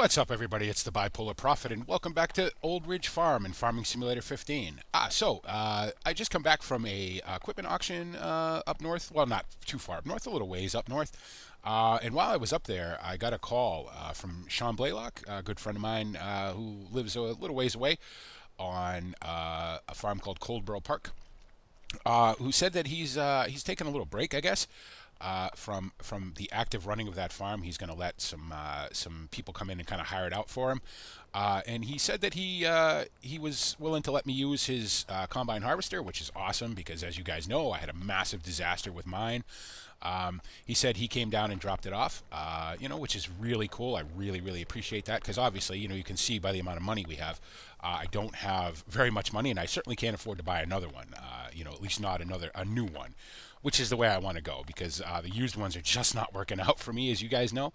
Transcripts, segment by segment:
What's up, everybody? It's the Bipolar Prophet, and welcome back to Old Ridge Farm and Farming Simulator 15. I just come back from a equipment auction up north. Well, not too far up north, a little ways up north. And while I was up there, I got a call from Sean Blaylock, a good friend of mine who lives a little ways away on a farm called Coldborough Park, who said that he's taking a little break, I guess. From the active running of that farm, he's going to let some people come in and kind of hire it out for him. And he said that he was willing to let me use his combine harvester, which is awesome because, as you guys know, I had a massive disaster with mine. He said he came down and dropped it off, which is really cool. I really appreciate that because obviously, you can see by the amount of money we have, I don't have very much money, and I certainly can't afford to buy another one. At least not a new one, which is the way I want to go because the used ones are just not working out for me, as you guys know.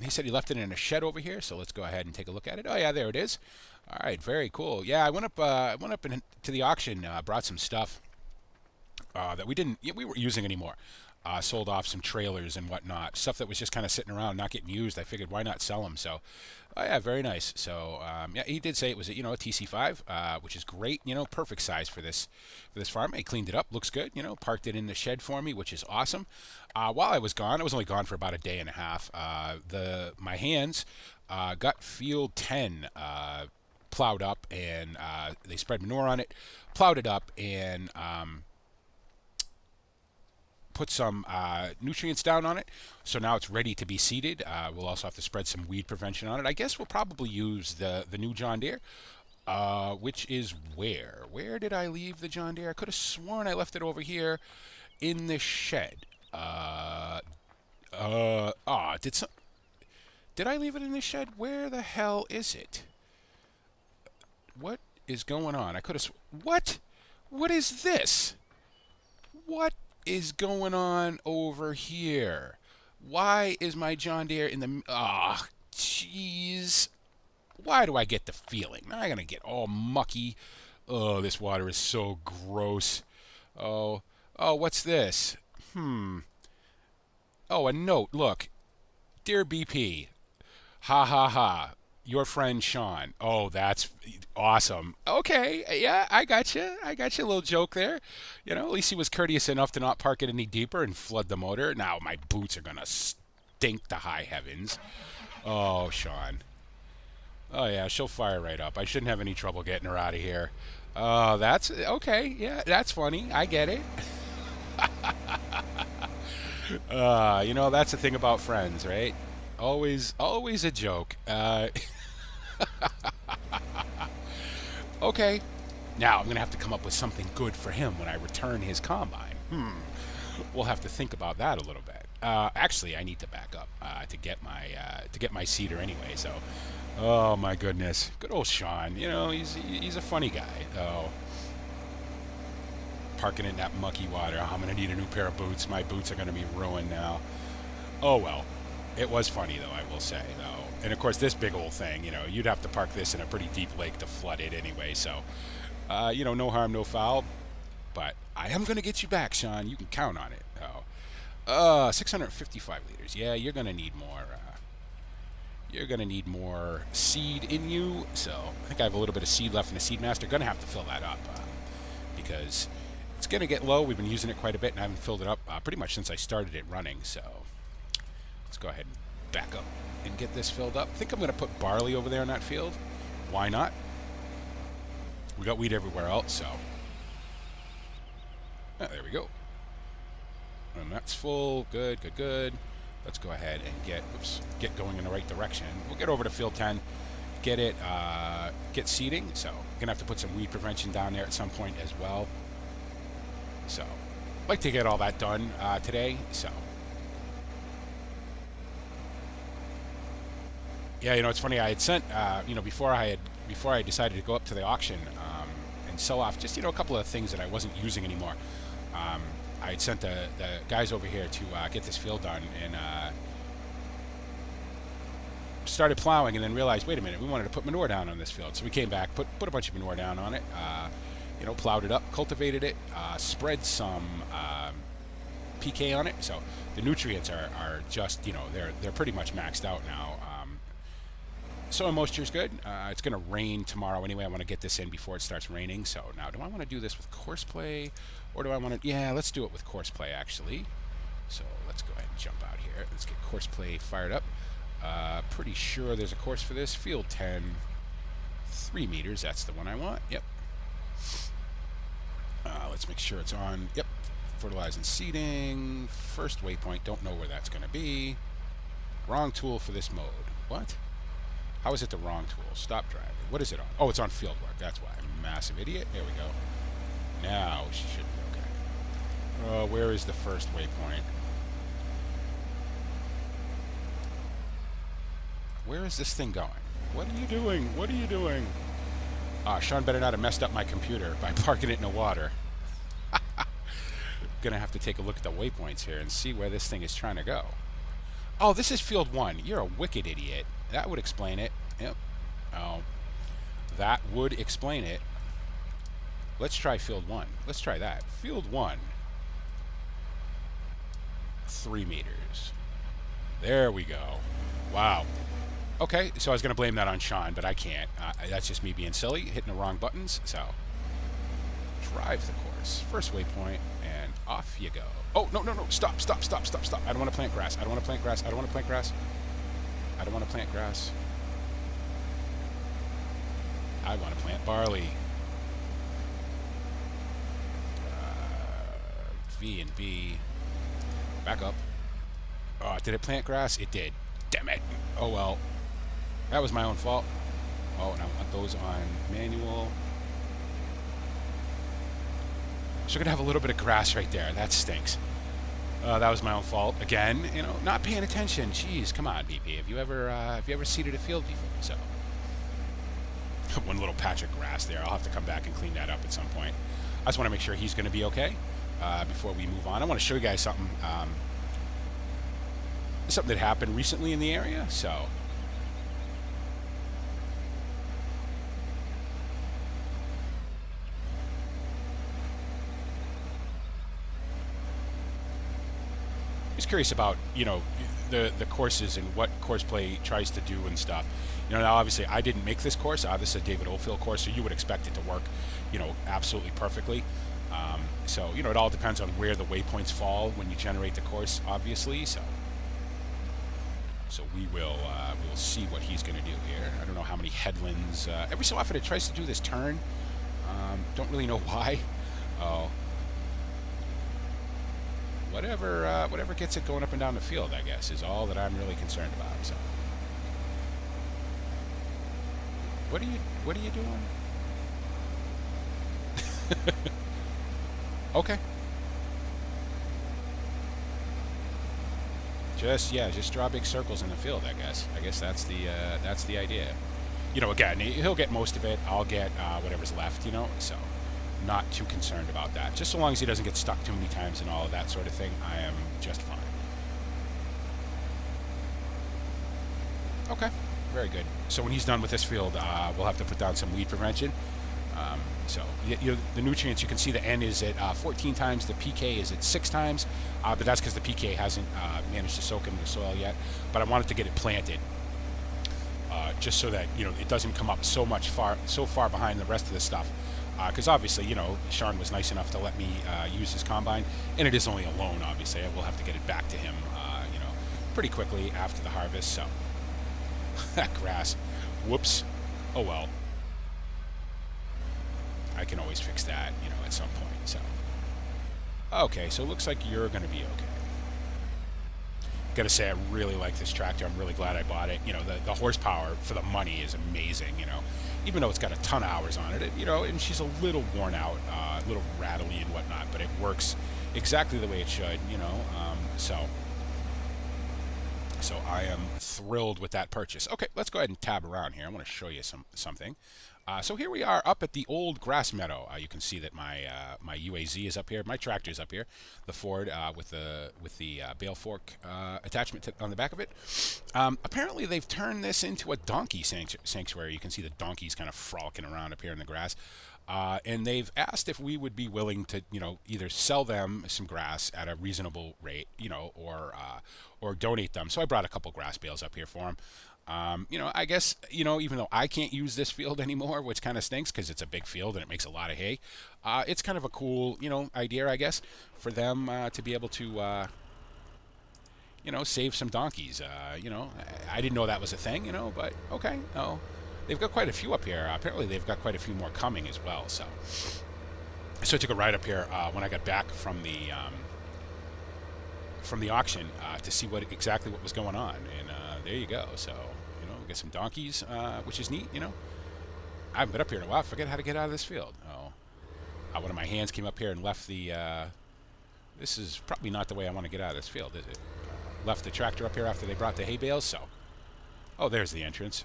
He said he left it in a shed over here, so let's go ahead and take a look at it. Oh yeah, there it is. All right, very cool. Yeah, I went up to the auction, brought some stuff that we weren't using anymore. Sold off some trailers and whatnot, stuff that was just kind of sitting around, not getting used. I figured, why not sell them? So, oh yeah, very nice. So, yeah, he did say it was a TC5, which is great. Perfect size for this farm. He cleaned it up, looks good. Parked it in the shed for me, which is awesome. While I was gone, I was only gone for about a day and a half. My hands got field 10 plowed up, and they spread manure on it, plowed it up, and put some nutrients down on it, so now it's ready to be seeded. We'll also have to spread some weed prevention on it. I guess we'll probably use the new John Deere, which is where did I leave the John Deere? I could have sworn I left it over here in the shed. Did I leave it in the shed? Where the hell is it? What is going on? I could have what is this? What is going on over here? Why is my John Deere in the... jeez. Why do I get the feeling? Now I'm going to get all mucky. Oh, this water is so gross. Oh, what's this? Oh, a note. Look. Dear BP. Ha ha ha. Your friend Sean. Oh, that's awesome. Okay, yeah, I got you. A little joke there. At least he was courteous enough to not park it any deeper and flood the motor. Now my boots are gonna stink to high heavens. Oh, Sean. Oh yeah, she'll fire right up. I shouldn't have any trouble getting her out of here. Oh, that's okay. Yeah, that's funny. I get it. That's the thing about friends, right? Always a joke. Okay, now I'm going to have to come up with something good for him when I return his combine. We'll have to think about that a little bit. Actually, I need to back up to get my seeder anyway. So, oh my goodness, good old Sean. He's a funny guy. Oh, parking in that mucky water. I'm going to need a new pair of boots. My boots are going to be ruined now. Oh well. It was funny, though, I will say, though. And, of course, this big old thing, you'd have to park this in a pretty deep lake to flood it anyway. So, no harm, no foul. But I am going to get you back, Sean. You can count on it. 655 liters. Yeah, you're going to need more. You're going to need more seed in you. So I think I have a little bit of seed left in the Seed Master. Going to have to fill that up because it's going to get low. We've been using it quite a bit, and I haven't filled it up pretty much since I started it running. So let's go ahead and back up and get this filled up. I think I'm going to put barley over there in that field. Why not? We got wheat everywhere else, so. There we go. And that's full. Good. Let's go ahead and get going in the right direction. We'll get over to field 10, get seeding. So I'm going to have to put some weed prevention down there at some point as well. So I'd like to get all that done today, so. Yeah, it's funny. I had sent, before I decided to go up to the auction and sell off just, a couple of things that I wasn't using anymore. I had sent the guys over here to get this field done and started plowing and then realized, wait a minute, we wanted to put manure down on this field. So we came back, put a bunch of manure down on it, plowed it up, cultivated it, spread some PK on it. So the nutrients are just, they're pretty much maxed out now. soil moisture is good. It's going to rain tomorrow anyway. I want to get this in before it starts raining. So now, do I want to do this with course play, or do I want to? Yeah, let's do it with course play actually. So let's go ahead and jump out here. Let's get course play fired up. Pretty sure there's a course for this. Field 10, 3 meters. That's the one I want. Yep. Let's make sure it's on. Yep. Fertilizing seeding. First waypoint. Don't know where that's going to be. Wrong tool for this mode. What? How is it the wrong tool? Stop driving. What is it on? Oh, it's on field work. That's why. I'm a massive idiot. There we go. Now she should be okay. Where is the first waypoint? Where is this thing going? What are you doing? What are you doing? Sean better not have messed up my computer by parking it in the water. Gonna have to take a look at the waypoints here and see where this thing is trying to go. Oh, this is field 1. You're a wicked idiot. That would explain it. Yep. Oh, that would explain it. Let's try field 1. Let's try that. Field 1. 3 meters. There we go. Wow. Okay, so I was going to blame that on Sean, but I can't. That's just me being silly, hitting the wrong buttons. So, drive the course. First waypoint, and off you go. Oh, no, no, no. Stop, stop, stop, stop, stop. I don't want to plant grass. I don't want to plant grass. I don't want to plant grass. I don't want to plant grass. I want to plant barley. V and B. Back up. Oh, did it plant grass? It did. Damn it. Oh, well. That was my own fault. Oh, and I want those on manual. So we're going to have a little bit of grass right there. That stinks. That was my own fault. Again, you know, not paying attention. Jeez, come on, BP. Have you ever seeded a field before? So, one little patch of grass there. I'll have to come back and clean that up at some point. I just want to make sure he's going to be okay before we move on. I want to show you guys something. Something that happened recently in the area. So, just curious about, you know, the courses and what course play tries to do and stuff. You know, now obviously I didn't make this course. This is a David Oldfield course, so you would expect it to work, you know, absolutely perfectly. So, you know, it all depends on where the waypoints fall when you generate the course, obviously. So we will we'll see what he's going to do here. I don't know how many headlands. Every so often it tries to do this turn. Don't really know why. Oh. Whatever gets it going up and down the field, I guess, is all that I'm really concerned about. So, what are you doing? Okay. Just draw big circles in the field. I guess that's the idea. You know, again, he'll get most of it. I'll get whatever's left. You know, so. Not too concerned about that. Just so long as he doesn't get stuck too many times and all of that sort of thing, I am just fine. Okay, very good. So when he's done with this field, we'll have to put down some weed prevention. So the nutrients, you can see the N is at 14 times, the PK is at 6 times, but that's because the PK hasn't managed to soak into the soil yet. But I wanted to get it planted, just so that, you know, it doesn't come up so far behind the rest of the stuff. Because obviously, you know, Sean was nice enough to let me use his combine, and it is only a loan, obviously. I will have to get it back to him, you know, pretty quickly after the harvest. So, that grass, whoops, oh well. I can always fix that, you know, at some point. So, okay, so it looks like you're going to be okay. Gotta say, I really like this tractor. I'm really glad I bought it. You know, the horsepower for the money is amazing, you know. Even though it's got a ton of hours on it, you know, and she's a little worn out, a little rattly and whatnot, but it works exactly the way it should, you know. So I am thrilled with that purchase. Okay, let's go ahead and tab around here. I want to show you something. So here we are up at the old grass meadow. You can see that my UAZ is up here. My tractor is up here, the Ford with the bale fork attachment on the back of it. Apparently, they've turned this into a donkey sanctuary. You can see the donkeys kind of frolicking around up here in the grass. And they've asked if we would be willing to, you know, either sell them some grass at a reasonable rate, you know, or donate them. So I brought a couple grass bales up here for them. You know, I guess, you know, even though I can't use this field anymore, which kind of stinks because it's a big field and it makes a lot of hay, it's kind of a cool, you know, idea, I guess, for them to be able to, you know, save some donkeys. You know, I didn't know that was a thing, you know, but okay. Oh, they've got quite a few up here. Apparently, they've got quite a few more coming as well. So I took a ride up here when I got back from the auction to see exactly what was going on, and there you go. So you know, we got some donkeys, which is neat. You know, I haven't been up here in a while. I forget how to get out of this field. Oh, one of my hands came up here and left the. This is probably not the way I want to get out of this field, is it? Left the tractor up here after they brought the hay bales. So, oh, there's the entrance.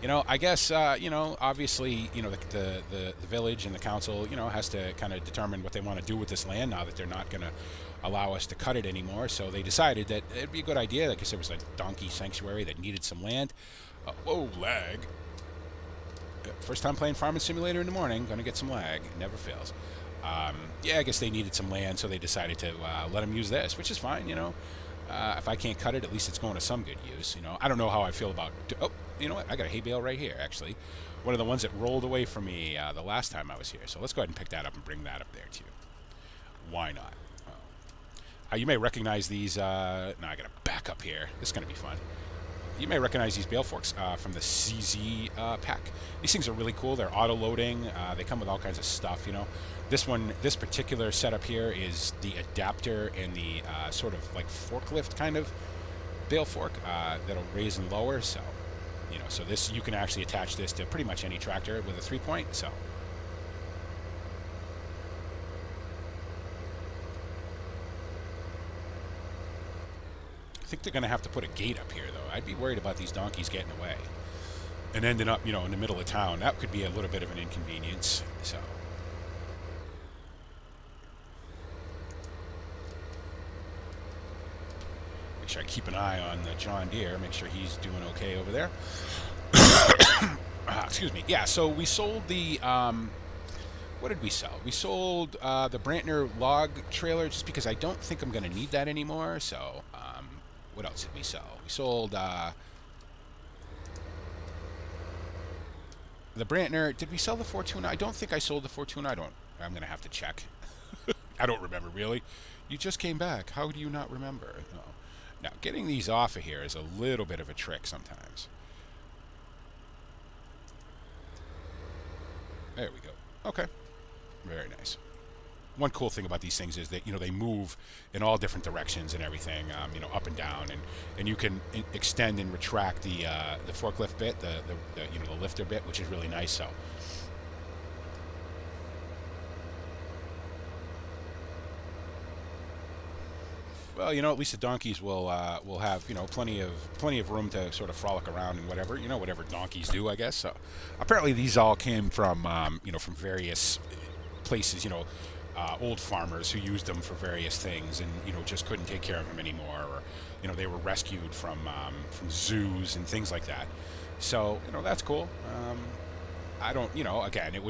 You know, I guess, you know, obviously, you know, the village and the council, you know, has to kind of determine what they want to do with this land now that they're not going to allow us to cut it anymore. So they decided that it'd be a good idea, because there was a donkey sanctuary that needed some land. Whoa, lag. First time playing Farming Simulator in the morning, going to get some lag. It never fails. Yeah, I guess they needed some land, so they decided to let them use this, which is fine, you know. If I can't cut it, at least it's going to some good use, you know. I don't know how I feel about... Oh, you know what? I got a hay bale right here, actually. One of the ones that rolled away from me the last time I was here. So let's go ahead and pick that up and bring that up there, too. Why not? You may recognize these... no, I got to back up here. This is going to be fun. You may recognize these bale forks from the CZ pack. These things are really cool. They're auto-loading. They come with all kinds of stuff, you know. This particular setup here is the adapter and the sort of like forklift kind of bale fork that'll raise and lower. So, you know, so this, you can actually attach this to pretty much any tractor with a 3-point. So, I think they're going to have to put a gate up here, though. I'd be worried about these donkeys getting away and ending up, you know, in the middle of town. That could be a little bit of an inconvenience. So. Make sure I keep an eye on the John Deere, make sure he's doing okay over there. Excuse me. Yeah, so we sold the, what did we sell? We sold the Brantner log trailer just because I don't think I'm going to need that anymore. So, what else did we sell? We sold the Brantner. Did we sell the Fortuna? I don't think I sold the Fortuna. I'm going to have to check. I don't remember, really. You just came back. How do you not remember? No. Now, getting these off of here is a little bit of a trick sometimes. There we go. Okay. Very nice. One cool thing about these things is that, you know, they move in all different directions and everything, you know, up and down, and you can extend and retract the forklift bit, the you know, the lifter bit, which is really nice. So. Well, you know, at least the donkeys will have, you know, plenty of room to sort of frolic around and whatever, you know, whatever donkeys do, I guess. So apparently these all came from you know, from various places, you know, old farmers who used them for various things and, you know, just couldn't take care of them anymore, or, you know, they were rescued from zoos and things like that. So, you know, that's cool. I don't, you know, again,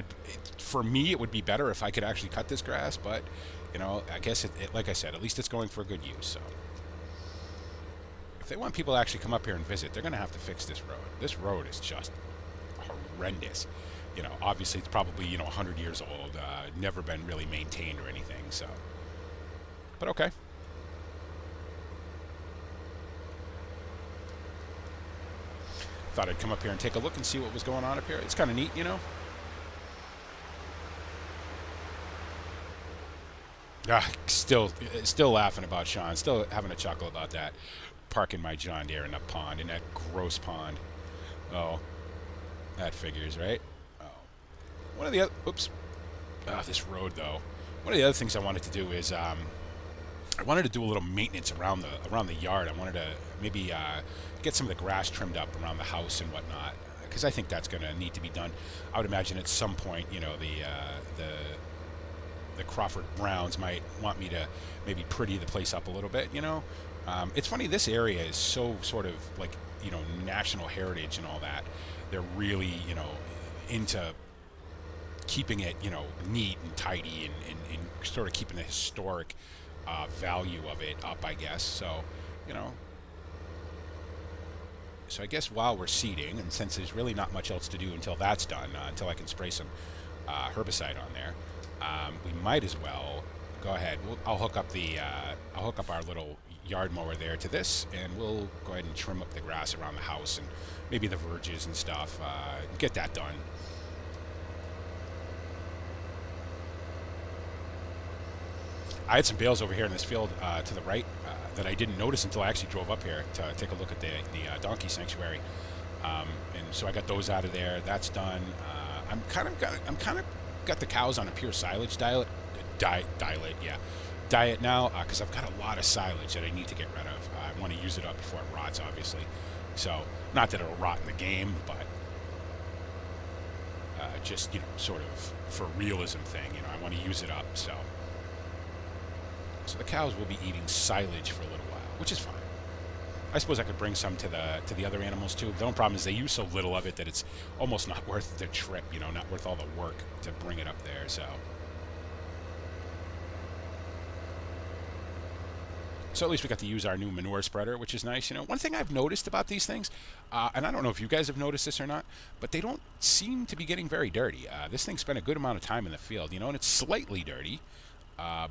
for me, it would be better if I could actually cut this grass, but, you know, I guess, like I said, at least it's going for a good use. So if they want people to actually come up here and visit, they're going to have to fix this road. This road is just horrendous. You know, obviously it's probably, you know, 100 years old, never been really maintained or anything, so. But okay. Thought I'd come up here and take a look and see what was going on up here. It's kind of neat, you know. Still laughing about Sean. Still having a chuckle about that. Parking my John Deere in a pond, in that gross pond. Oh, that figures, right? Oh, one of the other. Oops. This road though. One of the other things I wanted to do is I wanted to do a little maintenance around the yard. I wanted to maybe get some of the grass trimmed up around the house and whatnot, because I think that's going to need to be done. I would imagine at some point, you know, the Crawford Browns might want me to maybe pretty the place up a little bit, you know. It's funny, this area is so sort of like, you know, national heritage and all that. They're really, you know, into keeping it, you know, neat and tidy and sort of keeping the historic value of it up, I guess. So, you know, So I guess while we're seeding, and since there's really not much else to do until that's done, until I can spray some herbicide on there, we might as well go ahead. I'll hook up our little yard mower there to this, and we'll go ahead and trim up the grass around the house and maybe the verges and stuff. Get that done. I had some bales over here in this field to the right that I didn't notice until I actually drove up here to take a look at the donkey sanctuary, and so I got those out of there. That's done. I'm kind of got the cows on a pure silage diet now because I've got a lot of silage that I need to get rid of. I want to use it up before it rots, obviously. So not that it'll rot in the game, but just sort of for a realism thing. I want to use it up. So the cows will be eating silage for a little while, which is fine. I suppose I could bring some to the other animals too. The only problem is they use so little of it that it's almost not worth the trip, not worth all the work to bring it up there. So at least we got to use our new manure spreader, which is nice. One thing I've noticed about these things, and I don't know if you guys have noticed this or not, but they don't seem to be getting very dirty. This thing spent a good amount of time in the field, and it's slightly dirty.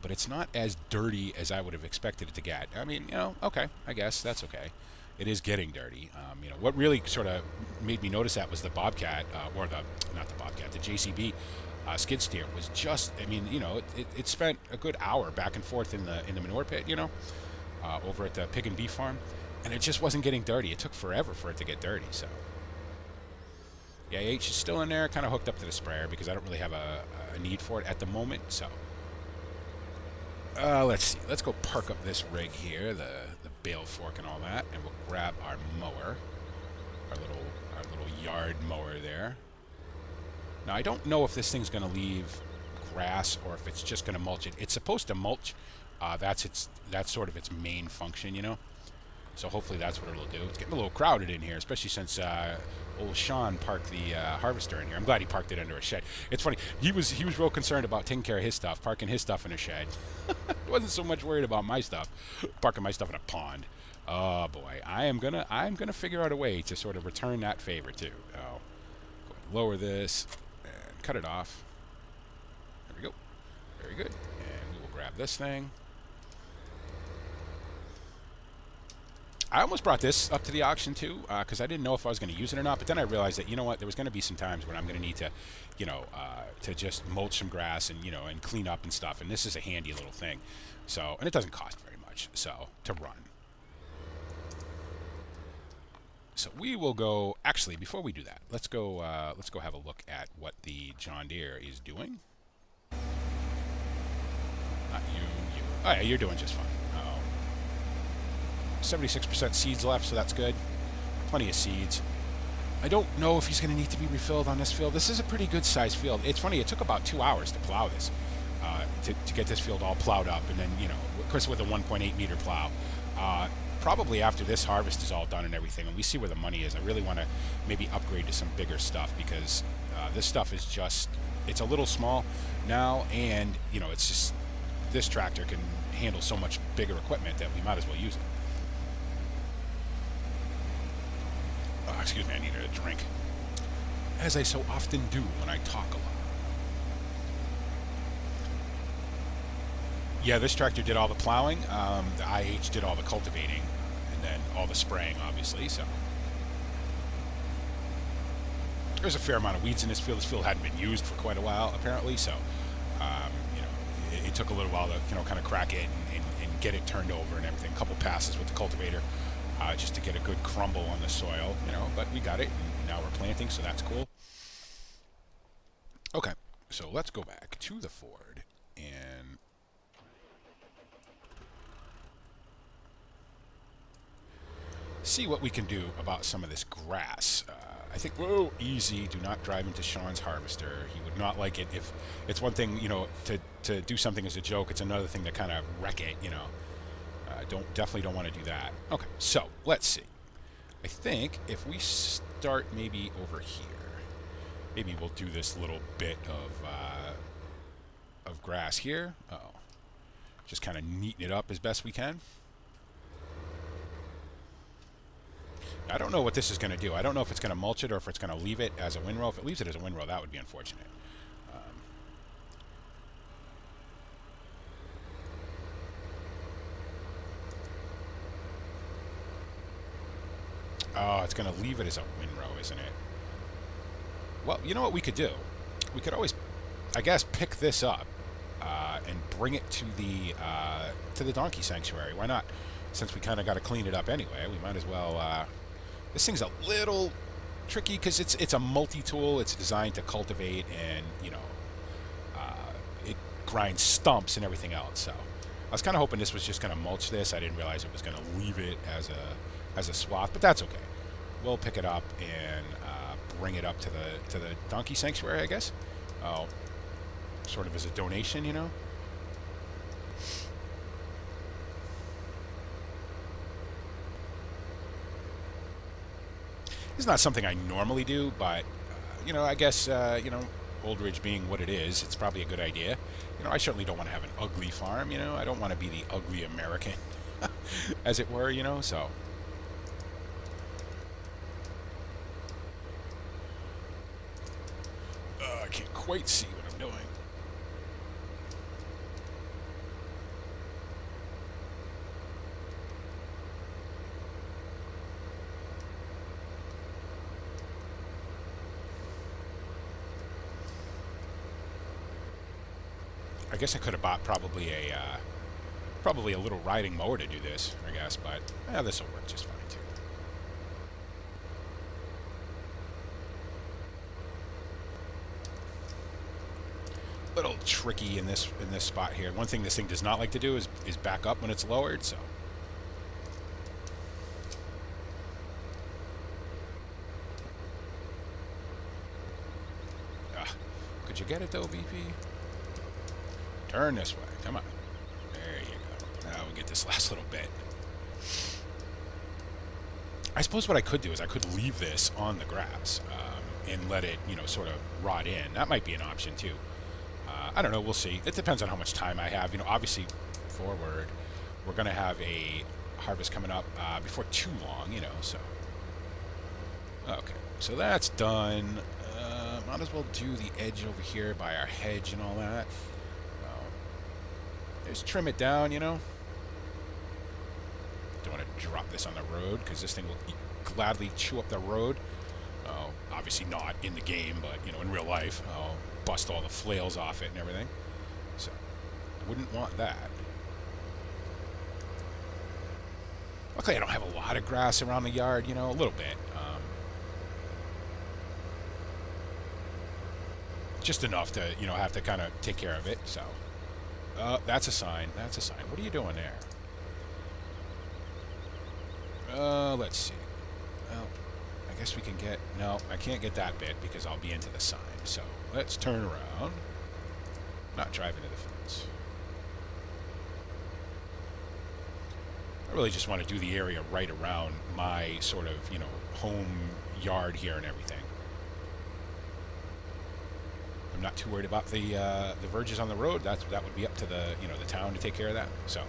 But it's not as dirty as I would have expected it to get. I mean, okay, I guess that's okay. It is getting dirty. What really sort of made me notice that was the Bobcat, the JCB skid steer was just. I mean, it spent a good hour back and forth in the manure pit, over at the pig and beef farm, and it just wasn't getting dirty. It took forever for it to get dirty. So, yeah, H is still in there, kind of hooked up to the sprayer because I don't really have a need for it at the moment. So. Let's see. Let's go park up this rig here, the bale fork and all that, and we'll grab our mower, our little yard mower there. Now I don't know if this thing's going to leave grass or if it's just going to mulch it. It's supposed to mulch. That's sort of its main function, So hopefully that's what it'll do. It's getting a little crowded in here, especially since old Sean parked the harvester in here. I'm glad he parked it under a shed. It's funny. He was real concerned about taking care of his stuff, parking his stuff in a shed. He wasn't so much worried about my stuff, parking my stuff in a pond. Oh boy, I'm gonna figure out a way to sort of return that favor too. Oh, go ahead, lower this and cut it off. There we go. Very good. And we will grab this thing. I almost brought this up to the auction too, because I didn't know if I was going to use it or not. But then I realized that there was going to be some times when I'm going to need to, to just mulch some grass and and clean up and stuff. And this is a handy little thing. So, and it doesn't cost very much. So to run. So we will go. Actually, before we do that, let's go have a look at what the John Deere is doing. Not you. Oh yeah, you're doing just fine. 76% seeds left, so that's good. Plenty of seeds. I don't know if he's going to need to be refilled on this field. This is a pretty good sized field. It's funny, it took about 2 hours to plow this, to get this field all plowed up, and then, of course with a 1.8 meter plow. Probably after this harvest is all done and everything, and we see where the money is, I really want to maybe upgrade to some bigger stuff, because this stuff is just, it's a little small now, and, it's just, this tractor can handle so much bigger equipment that we might as well use it. Oh, excuse me, I needed a drink. As I so often do when I talk a lot. Yeah, this tractor did all the plowing. The IH did all the cultivating, and then all the spraying, obviously. So there's a fair amount of weeds in this field. This field hadn't been used for quite a while, apparently. So it took a little while to kind of crack it and get it turned over and everything. A couple passes with the cultivator. Just to get a good crumble on the soil, but we got it, and now we're planting, so that's cool. Okay, so let's go back to the Ford and see what we can do about some of this grass. I think, whoa, easy, do not drive into Sean's harvester. He would not like it. If it's one thing, to do something as a joke, it's another thing to kind of wreck it, definitely don't want to do that. Okay, so let's see. I think if we start maybe over here, maybe we'll do this little bit of grass here. Just kind of neaten it up as best we can. I don't know what this is going to do. I don't know if it's going to mulch it or if it's going to leave it as a windrow. If it leaves it as a windrow, that would be unfortunate. Oh, it's going to leave it as a windrow, isn't it? Well, you know what we could do? We could always, I guess, pick this up and bring it to the donkey sanctuary. Why not? Since we kind of got to clean it up anyway, we might as well. This thing's a little tricky because it's a multi-tool. It's designed to cultivate and it grinds stumps and everything else. So I was kind of hoping this was just going to mulch this. I didn't realize it was going to leave it as a swath, but that's okay. We'll pick it up and bring it up to the donkey sanctuary, I guess. Oh, sort of as a donation, you know. It's not something I normally do, but I guess Old Ridge being what it is, it's probably a good idea. I certainly don't want to have an ugly farm. I don't want to be the ugly American, as it were. So. I can't quite see what I'm doing. I guess I could have bought probably a little riding mower to do this, I guess, but this will work just fine too. Little tricky in this spot here. One thing this thing does not like to do is back up when it's lowered, so. Could you get it though, BP? Turn this way. Come on. There you go. Now we get this last little bit. I suppose what I could do is I could leave this on the grass and let it, sort of rot in. That might be an option too. I don't know. We'll see. It depends on how much time I have. Obviously, forward, we're going to have a harvest coming up before too long, so. Okay. So that's done. Might as well do the edge over here by our hedge and all that. Just trim it down, Don't want to drop this on the road because this thing will gladly chew up the road. Obviously not in the game, but, in real life. I'll bust all the flails off it and everything. So, wouldn't want that. Luckily, I don't have a lot of grass around the yard, a little bit. Just enough to, have to kind of take care of it, so. That's a sign. That's a sign. What are you doing there? Let's see. Well, I guess we can get... No, I can't get that bit because I'll be into the sign. So, let's turn around. Not drive into the fence. I really just want to do the area right around my sort of, home yard here and everything. I'm not too worried about the verges on the road. That would be up to the the town to take care of that. So.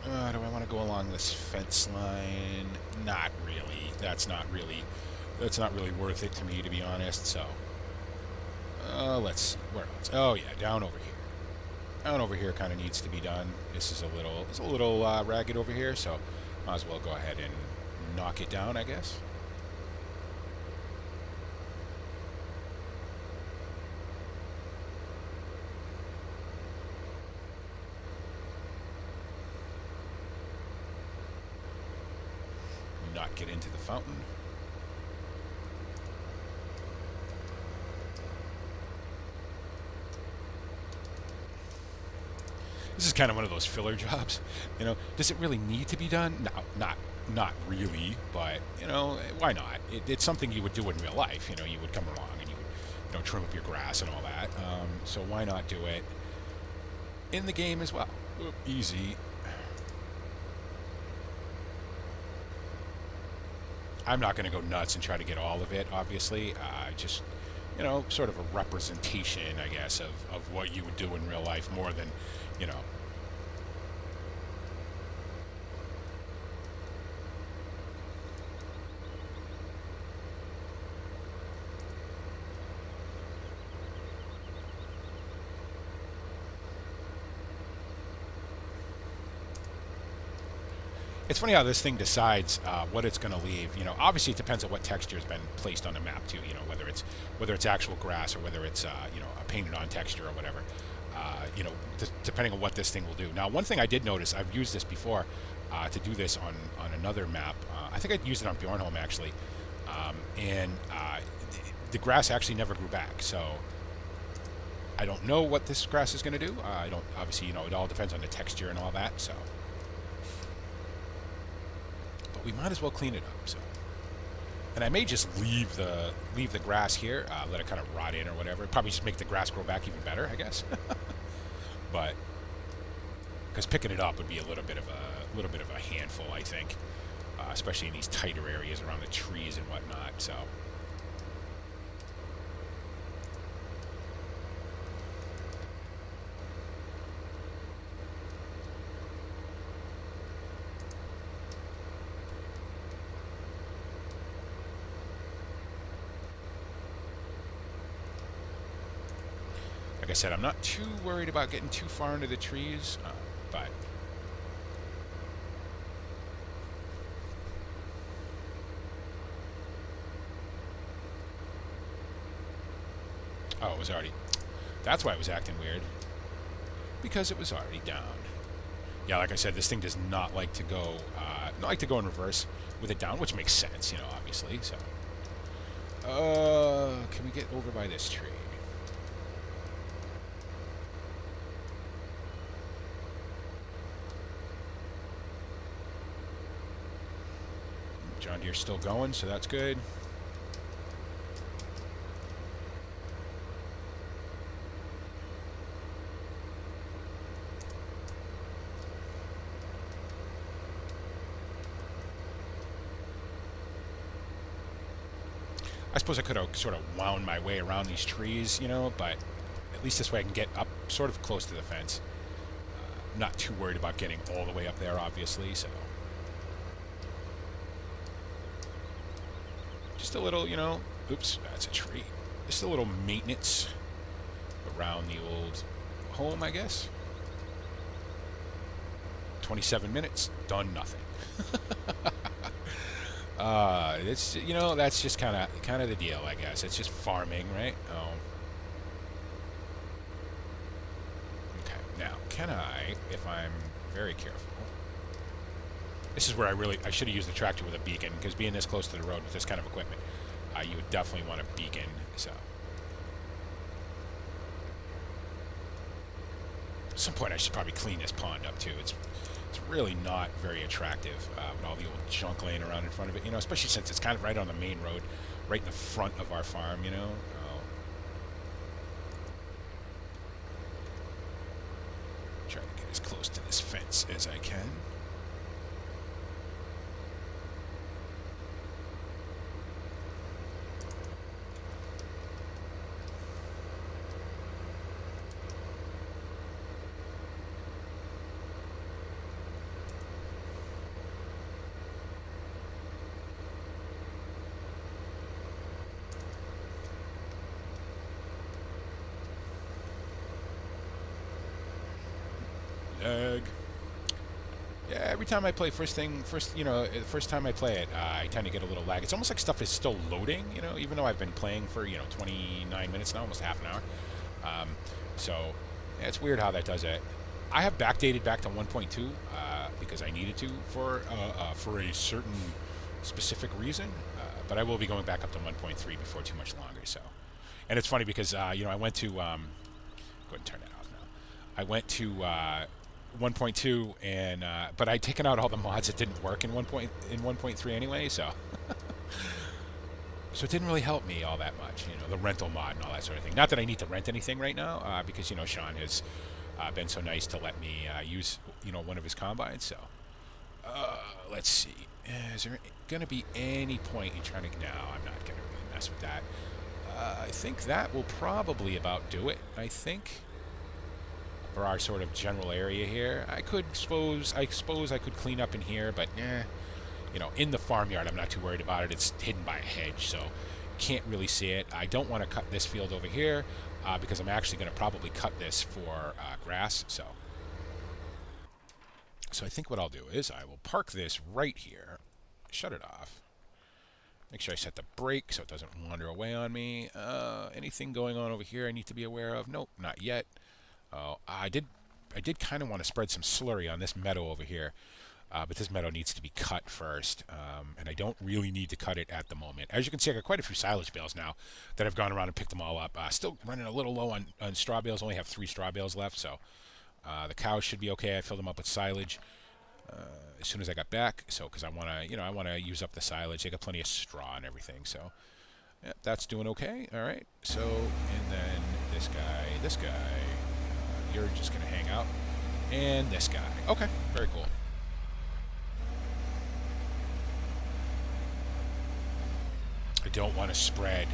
Do I want to go along this fence line? Not really. That's not really worth it to me, to be honest. So. Let's see. Where else? Oh yeah, down over here. Down over here kind of needs to be done. This is a little ragged over here, so might as well go ahead and knock it down, I guess. Not get into the fountain. This is kind of one of those filler jobs, Does it really need to be done? No, not really, but why not? It's something you would do in real life. You would come along and you would, trim up your grass and all that. So why not do it in the game as well? Oop, easy. I'm not going to go nuts and try to get all of it, obviously. Just, you know, sort of a representation, I guess, of what you would do in real life more than, you know. It's funny how this thing decides what it's going to leave. You know, obviously it depends on what texture has been placed on the map too. You know, whether it's actual grass or whether it's you know, a painted on texture or whatever. You know, depending on what this thing will do. Now, one thing I did notice, I've used this before to do this on another map. I think I'd used it on Bjornholm actually, and the grass actually never grew back. So I don't know what this grass is going to do. I don't, obviously, you know, it all depends on the texture and all that. So. We might as well clean it up. So, and I may just leave the grass here, let it kind of rot in or whatever. Probably just make the grass grow back even better, I guess. But because picking it up would be a little bit of a handful, I think, especially in these tighter areas around the trees and whatnot. So. Like I said, I'm not too worried about getting too far into the trees, but oh, it was already. That's why it was acting weird, because it was already down. Yeah, like I said, this thing does not like to go, in reverse with it down, which makes sense, you know, obviously. So, can we get over by this tree? John Deere's still going, so that's good. I suppose I could have sort of wound my way around these trees, you know, but at least this way I can get up sort of close to the fence. I'm not too worried about getting all the way up there, obviously, so. Just a little, you know, oops, that's a tree. Just a little maintenance around the old home, I guess. 27 minutes, done nothing. It's, you know, that's just kind of the deal, I guess. It's just farming, right? Oh. Okay, now, can I, if I'm very careful, this is where I should have used the tractor with a beacon, because being this close to the road with this kind of equipment, you would definitely want a beacon. So, at some point I should probably clean this pond up too. It's really not very attractive with all the old junk laying around in front of it, you know, especially since it's kind of right on the main road, right in the front of our farm, you know. Try to get as close to this fence as I can. Yeah, every time I play first the first time I play it, I tend to get a little lag. It's almost like stuff is still loading, you know, even though I've been playing for, 29 minutes now, almost half an hour. So yeah, it's weird how that does it. I have backdated back to 1.2 because I needed to for a certain specific reason, but I will be going back up to 1.3 before too much longer. So, and it's funny because I went to go ahead and turn that off now. I went to 1.2 and but I'd taken out all the mods that didn't work in 1.3 anyway, so so it didn't really help me all that much, the rental mod and all that sort of thing. Not that I need to rent anything right now, because Sean has been so nice to let me use one of his combines. So let's see, is there gonna be any point in trying to? No, I'm not gonna really mess with that. I think that will probably about do it, I think, for our sort of general area here. I suppose I could clean up in here, but you know, in the farmyard, I'm not too worried about it. It's hidden by a hedge, so can't really see it. I don't want to cut this field over here because I'm actually going to probably cut this for grass. So I think what I'll do is I will park this right here, shut it off, make sure I set the brake so it doesn't wander away on me. Anything going on over here I need to be aware of? Nope, not yet. I did kind of want to spread some slurry on this meadow over here. But this meadow needs to be cut first, and I don't really need to cut it at the moment. As you can see, I got quite a few silage bales now that I've gone around and picked them all up. Still running a little low on straw bales. Only have 3 straw bales left, so the cows should be okay. I filled them up with silage as soon as I got back, so because I want to use up the silage. They got plenty of straw and everything, so yeah, that's doing okay. All right. So and then this guy, you're just gonna hang out, and this guy. Okay, very cool. I don't want to spread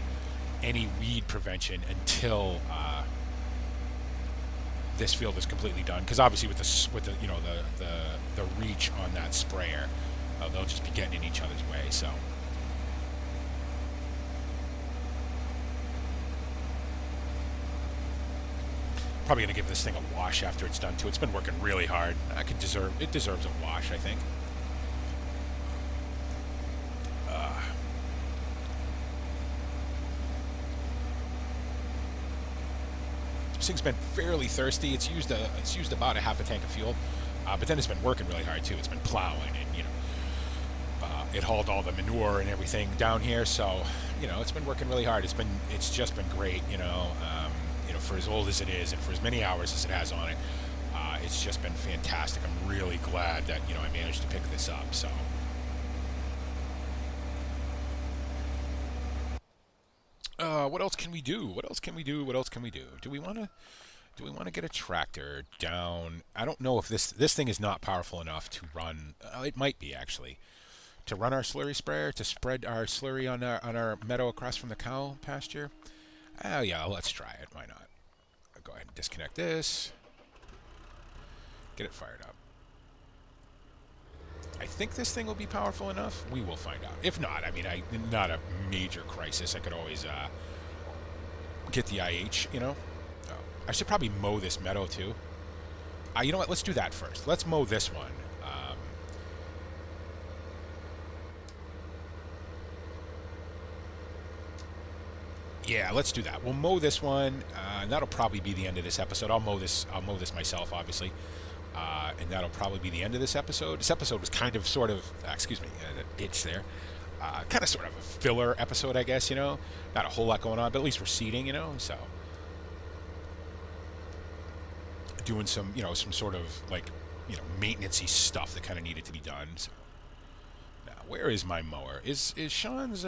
any weed prevention until this field is completely done, because obviously with the you know the reach on that sprayer, they'll just be getting in each other's way. So probably gonna give this thing a wash after it's done too. It's been working really hard. It deserves a wash, I think. This thing's been fairly thirsty. It's used about a half a tank of fuel, but then it's been working really hard too. It's been plowing, and you know, it hauled all the manure and everything down here. So you know, it's been working really hard. It's just been great. You know, for as old as it is and for as many hours as it has on it, it's just been fantastic. I'm really glad that I managed to pick this up. So. What else can we do? What else can we do? What else can we do? Do we want to get a tractor down? I don't know if this thing is not powerful enough to run. It might be actually to run our slurry sprayer, to spread our slurry on our meadow across from the cow pasture. Oh yeah, let's try it. Why not? I'll go ahead and disconnect this. Get it fired up. I think this thing will be powerful enough. We will find out. If not, I mean, not a major crisis. I could always get the IH, you know. I should probably mow this meadow too. You know what? Let's do that first. Let's mow this one. Yeah, let's do that. We'll mow this one, and that'll probably be the end of this episode. I'll mow this myself, obviously. And that'll probably be the end of this episode. This episode was kind of, sort of, excuse me, the itch there. Kind of sort of a filler episode, I guess, you know. Not a whole lot going on, but at least we're seeding, you know, so. Doing some, some sort of, like, maintenance-y stuff that kind of needed to be done, so. Now, where is my mower? Is Sean's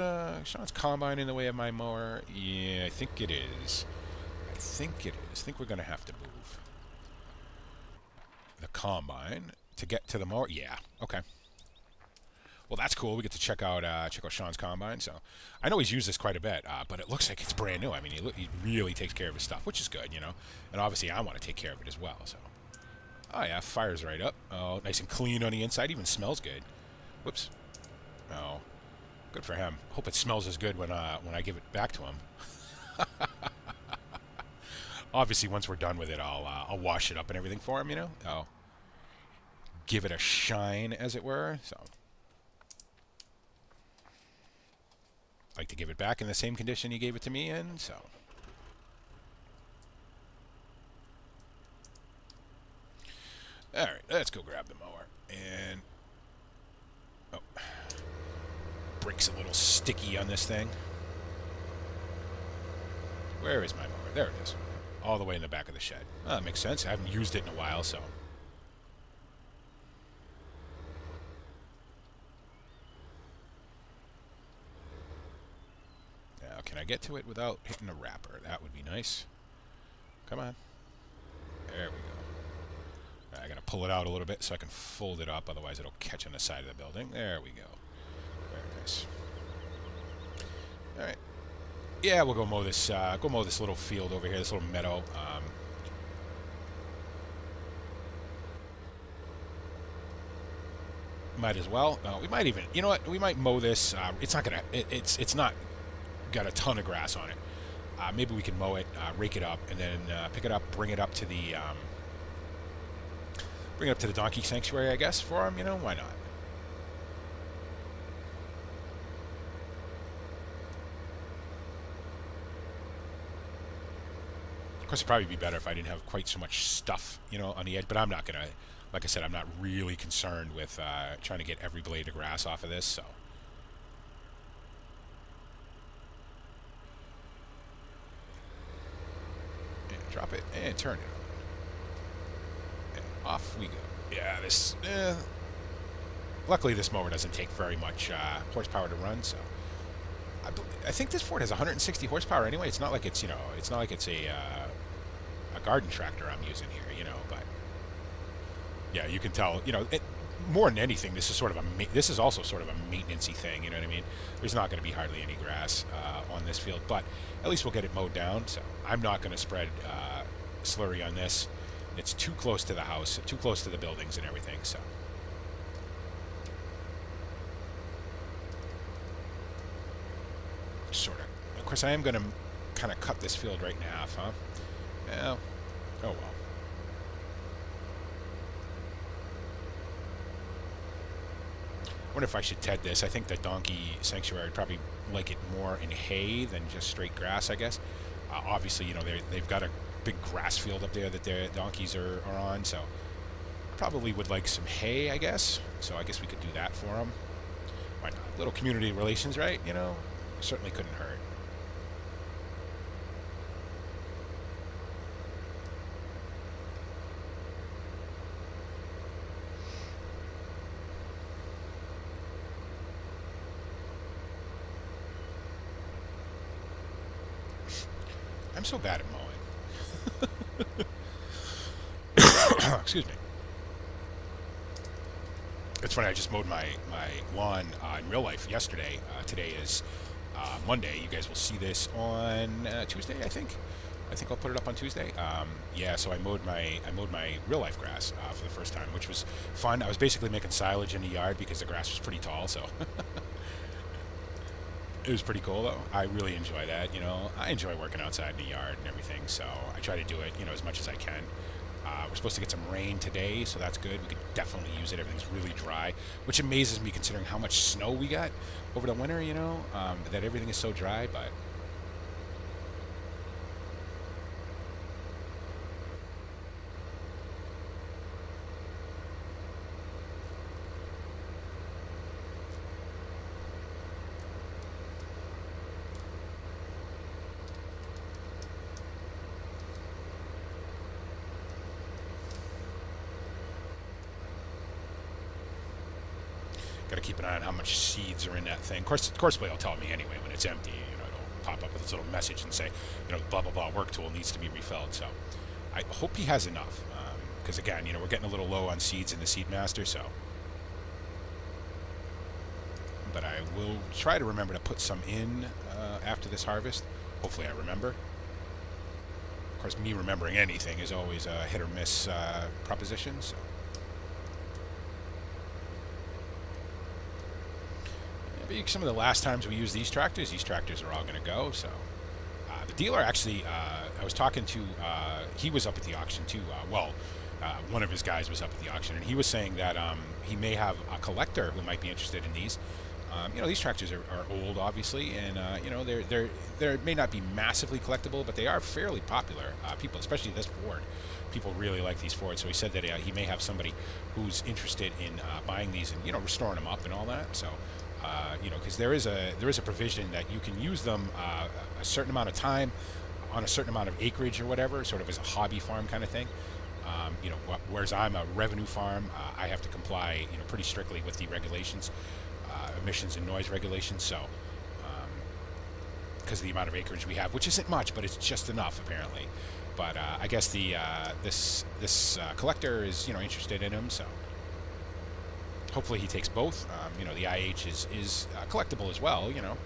combine in the way of my mower? Yeah, I think it is. I think we're going to have to move the combine to get to the mower. Yeah, okay. Well, that's cool. We get to check out Sean's combine. So I know he's used this quite a bit, but it looks like it's brand new. I mean, he really takes care of his stuff, which is good, you know. And obviously, I want to take care of it as well. So, oh yeah, fires right up. Oh, nice and clean on the inside. Even smells good. Whoops. Oh, good for him. Hope it smells as good when I give it back to him. Obviously, once we're done with it, I'll wash it up and everything for him, you know. I'll give it a shine, as it were. So, like to give it back in the same condition you gave it to me in. So, all right, let's go grab the mower. And oh, brake's a little sticky on this thing. Where is my mower? There it is. All the way in the back of the shed. Oh, that makes sense. I haven't used it in a while, so. Now, can I get to it without hitting a wrapper? That would be nice. Come on. There we go. I gotta pull it out a little bit so I can fold it up, otherwise it'll catch on the side of the building. There we go. Very nice. Alright. Yeah, we'll go mow this little field over here, this little meadow. Might as well. We might even, you know what? We might mow this. It's not gonna. It's not got a ton of grass on it. Maybe we can mow it, rake it up, and then pick it up, bring it up to the donkey sanctuary, I guess, for him. You know, why not? Of course, it'd probably be better if I didn't have quite so much stuff, you know, on the edge. But I'm not gonna, like I said, I'm not really concerned with trying to get every blade of grass off of this. So, and drop it and turn it on, and off we go. Yeah, this. Luckily, this mower doesn't take very much horsepower to run, so I think this Ford has 160 horsepower anyway. It's not like it's, you know, it's not like it's a garden tractor I'm using here, you know. But yeah, you can tell, you know, more than anything, this is sort of this is also sort of a maintenance-y thing. You know what I mean? There's not going to be hardly any grass on this field, but at least we'll get it mowed down. So I'm not going to spread slurry on this. It's too close to the house, too close to the buildings and everything. So. Sort of. Of course, I am going to kind of cut this field right in half, huh? Well, oh well. I wonder if I should ted this. I think the donkey sanctuary would probably like it more in hay than just straight grass, I guess. Obviously, you know, they've got a big grass field up there that their donkeys are on, so probably would like some hay, I guess. So I guess we could do that for them. Why not? Little community relations, right? You know? Certainly couldn't hurt. I'm so bad at mowing. Excuse me. It's funny, I just mowed my lawn in real life yesterday. Today is Monday. You guys will see this on Tuesday, I think. I think I'll put it up on Tuesday. Yeah, so I mowed my real life grass for the first time, which was fun. I was basically making silage in the yard because the grass was pretty tall, so it was pretty cool though. I really enjoy that. You know, I enjoy working outside in the yard and everything, so I try to do it, you know, as much as I can. We're supposed to get some rain today, so that's good. We could definitely use it. Everything's really dry, which amazes me considering how much snow we got over the winter, you know, that everything is so dry, but got to keep an eye on how much seeds are in that thing. Of course, will tell me anyway when it's empty. You know, it'll pop up with this little message and say, you know, blah blah blah, work tool needs to be refilled. So I hope he has enough, because again, you know, we're getting a little low on seeds in the Seed Master. So, but I will try to remember to put some in after this harvest. Hopefully, I remember. Of course, me remembering anything is always a hit or miss proposition. So. Some of the last times we use these tractors are all going to go. So the dealer actually, I was talking to, he was up at the auction too. One of his guys was up at the auction, and he was saying that he may have a collector who might be interested in these. You know, these tractors are old, obviously, and you know, they may not be massively collectible, but they are fairly popular. People, especially this Ford, people really like these Fords. So he said that he may have somebody who's interested in buying these and, you know, restoring them up and all that. So. You know, because there is a provision that you can use them a certain amount of time on a certain amount of acreage or whatever, sort of as a hobby farm kind of thing. You know, whereas I'm a revenue farm, I have to comply, you know, pretty strictly with the regulations, emissions and noise regulations. So, because of the amount of acreage we have, which isn't much, but it's just enough apparently. But I guess this collector is, you know, interested in them, so. Hopefully he takes both. You know, the IH is collectible as well, you know.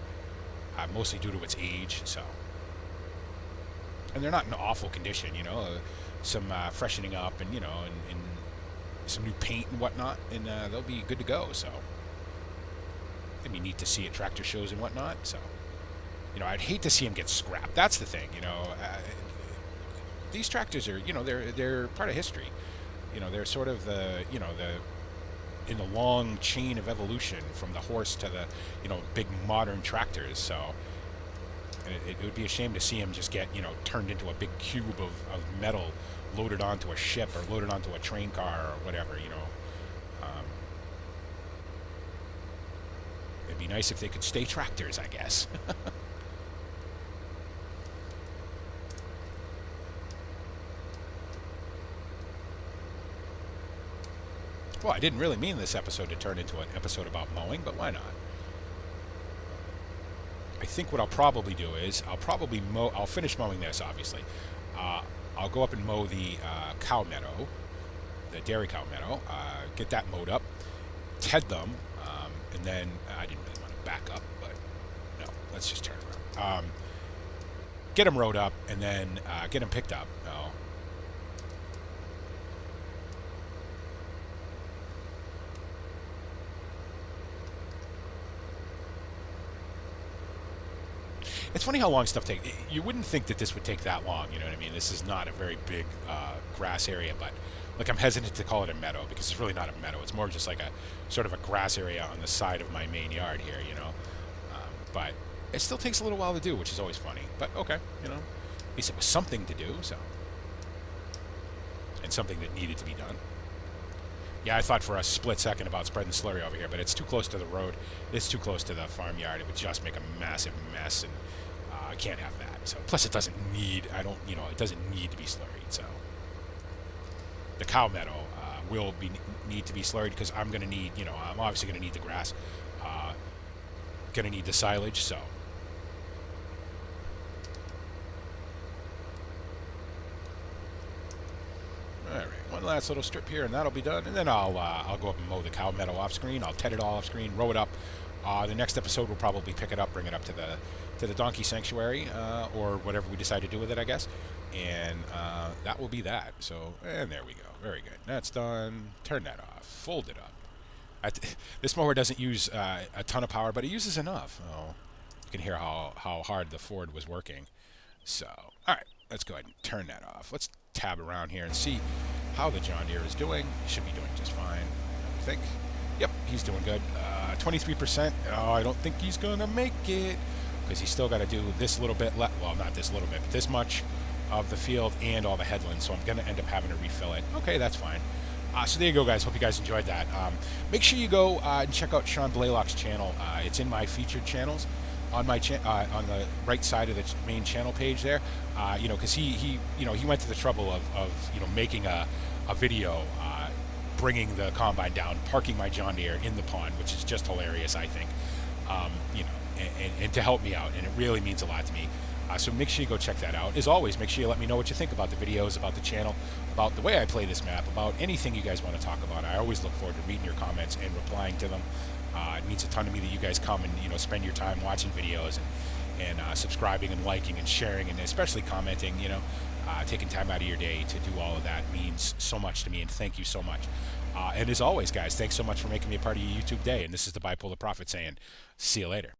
mostly due to its age. So, and they're not in awful condition, you know. Some freshening up, and and some new paint and whatnot, and they'll be good to go. So, it'd be neat to see at tractor shows and whatnot. So, I'd hate to see them get scrapped. That's the thing, these tractors are, they're part of history. They're sort of the, in the long chain of evolution from the horse to the, big modern tractors. So it would be a shame to see them just get, turned into a big cube of metal loaded onto a ship or loaded onto a train car or whatever, It'd be nice if they could stay tractors, I guess. Well, I didn't really mean this episode to turn into an episode about mowing, but why not? I think what I'll probably do is I'll finish mowing this, obviously. I'll go up and mow the cow meadow, the dairy cow meadow, get that mowed up, ted them, and then I didn't really want to back up, but no, let's just turn around. Get them rode up, and then get them picked up. It's funny how long stuff takes. You wouldn't think that this would take that long, you know what I mean? This is not a very big grass area, but like I'm hesitant to call it a meadow because it's really not a meadow. It's more just like a sort of a grass area on the side of my main yard here, But it still takes a little while to do, which is always funny. But okay, at least it was something to do, so. And something that needed to be done. Yeah, I thought for a split second about spreading slurry over here, but it's too close to the road. It's too close to the farmyard. It would just make a massive mess, and I can't have that. So, plus it doesn't need, it doesn't need to be slurried. So, the cow meadow will need to be slurried because I'm going to need, I'm obviously going to need the grass, going to need the silage. So, all right, one last little strip here, and that'll be done. And then I'll go up and mow the cow meadow off screen. I'll ted it all off screen, row it up. The next episode we'll probably pick it up, bring it up to the donkey sanctuary, or whatever we decide to do with it, I guess. And that will be that. So, and there we go. Very good. That's done. Turn that off. Fold it up. This mower doesn't use a ton of power, but it uses enough. Oh, you can hear how hard the Ford was working. So, all right, let's go ahead and turn that off. Let's tab around here and see how the John Deere is doing. He should be doing just fine, I think. Yep, he's doing good. 23%. Oh, I don't think he's going to make it because he's still got to do this little bit left. Well, not this little bit, but this much of the field and all the headlands. So I'm going to end up having to refill it. Okay, that's fine. So there you go, guys. Hope you guys enjoyed that. Make sure you go and check out Sean Blaylock's channel. It's in my featured channels on my on the right side of the main channel page there. Because he went to the trouble of making a video bringing the combine down, parking my John Deere in the pond, which is just hilarious, I think. And to help me out, and it really means a lot to me. So make sure you go check that out. As always, make sure you let me know what you think about the videos, about the channel, about the way I play this map, about anything you guys want to talk about. I always look forward to reading your comments and replying to them. It means a ton to me that you guys come and spend your time watching videos and subscribing and liking and sharing and especially commenting. Taking time out of your day to do all of that means so much to me, and thank you so much. And as always, guys, thanks so much for making me a part of your YouTube day. And this is the Bipolar Prophet saying, see you later.